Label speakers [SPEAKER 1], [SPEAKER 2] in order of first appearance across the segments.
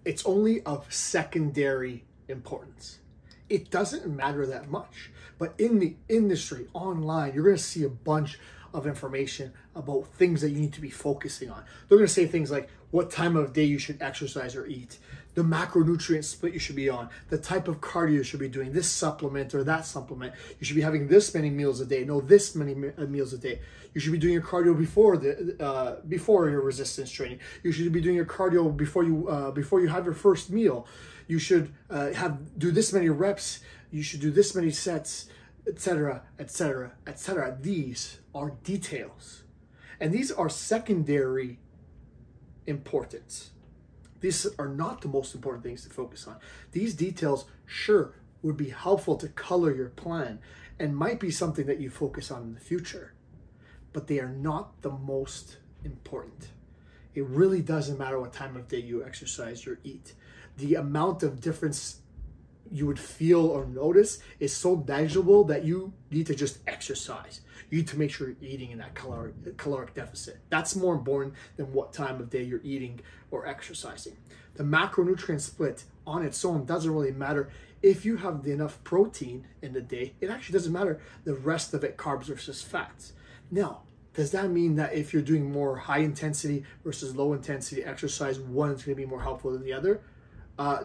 [SPEAKER 1] It's only of secondary importance. It doesn't matter that much, but in the industry, online, you're going to see a bunch of information about things that you need to be focusing on. They're going to say things like what time of day you should exercise or eat, the macronutrient split you should be on, the type of cardio you should be doing, this supplement or that supplement. You should be having this many meals a day, no, this many meals a day. You should be doing your cardio before your resistance training. You should be doing your cardio before you have your first meal. You should do this many reps. You should do this many sets, etc., etc., etc. These are details, and these are secondary importance. These are not the most important things to focus on. These details, sure, would be helpful to color your plan and might be something that you focus on in the future, but they are not the most important. It really doesn't matter what time of day you exercise or eat. The amount of difference you would feel or notice is so negligible that you need to just exercise. You need to make sure you're eating in that caloric deficit. That's more important than what time of day you're eating or exercising. The macronutrient split on its own doesn't really matter. If you have enough protein in the day, it actually doesn't matter the rest of it, carbs versus fats. Now, does that mean that if you're doing more high intensity versus low intensity exercise, one is going to be more helpful than the other?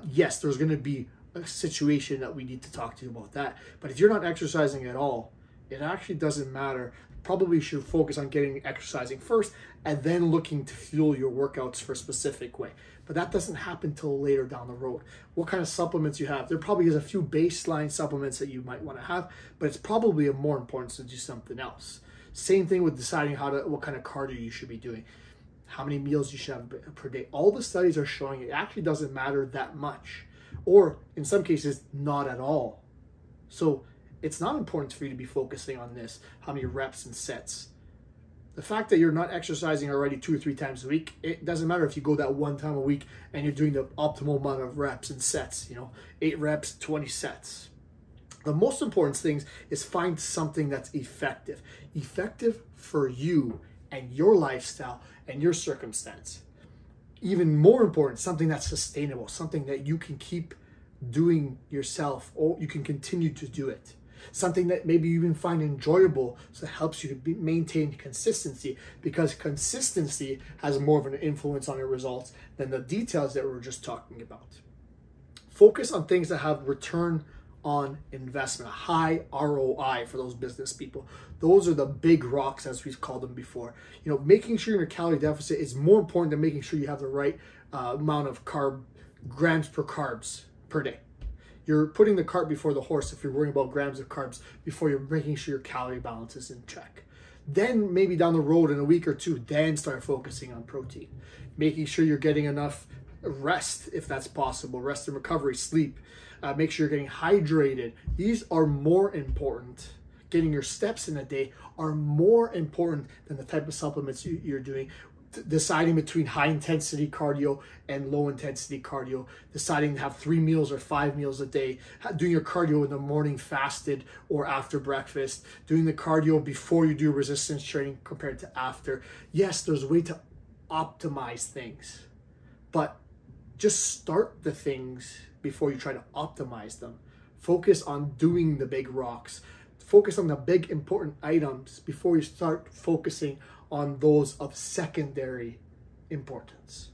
[SPEAKER 1] Yes, there's going to be a situation that we need to talk to you about that. But if you're not exercising at all, it actually doesn't matter. Probably should focus on getting exercising first and then looking to fuel your workouts for a specific way. But that doesn't happen till later down the road. What kind of supplements you have? There probably is a few baseline supplements that you might want to have, but it's probably of more importance to do something else. Same thing with deciding what kind of cardio you should be doing, how many meals you should have per day. All the studies are showing it actually doesn't matter that much, or in some cases, not at all. So it's not important for you to be focusing on this, how many reps and sets. The fact that you're not exercising already 2 or 3 times a week, it doesn't matter if you go that one time a week and you're doing the optimal amount of reps and sets, 8 reps, 20 sets. The most important thing is find something that's effective for you and your lifestyle and your circumstance. Even more important, something that's sustainable, something that you can keep doing yourself, or you can continue to do it. Something that maybe you even find enjoyable, so it helps you to maintain consistency, because consistency has more of an influence on your results than the details that we were just talking about. Focus on things that have return on investment, a high ROI for those business people. Those are the big rocks, as we've called them before. Making sure you're in a calorie deficit is more important than making sure you have the right amount of grams per carbs per day. You're putting the cart before the horse if you're worrying about grams of carbs before you're making sure your calorie balance is in check. Then maybe down the road in a week or two, then start focusing on protein. Making sure you're getting enough rest if that's possible, rest and recovery, sleep. Make sure you're getting hydrated. These are more important. Getting your steps in a day are more important than the type of supplements you're doing. Deciding between high intensity cardio and low intensity cardio, deciding to have 3 meals or 5 meals a day, doing your cardio in the morning fasted or after breakfast, doing the cardio before you do resistance training compared to after. Yes, there's a way to optimize things, but just start the things before you try to optimize them. Focus on doing the big rocks. Focus on the big important items before you start focusing on those of secondary importance.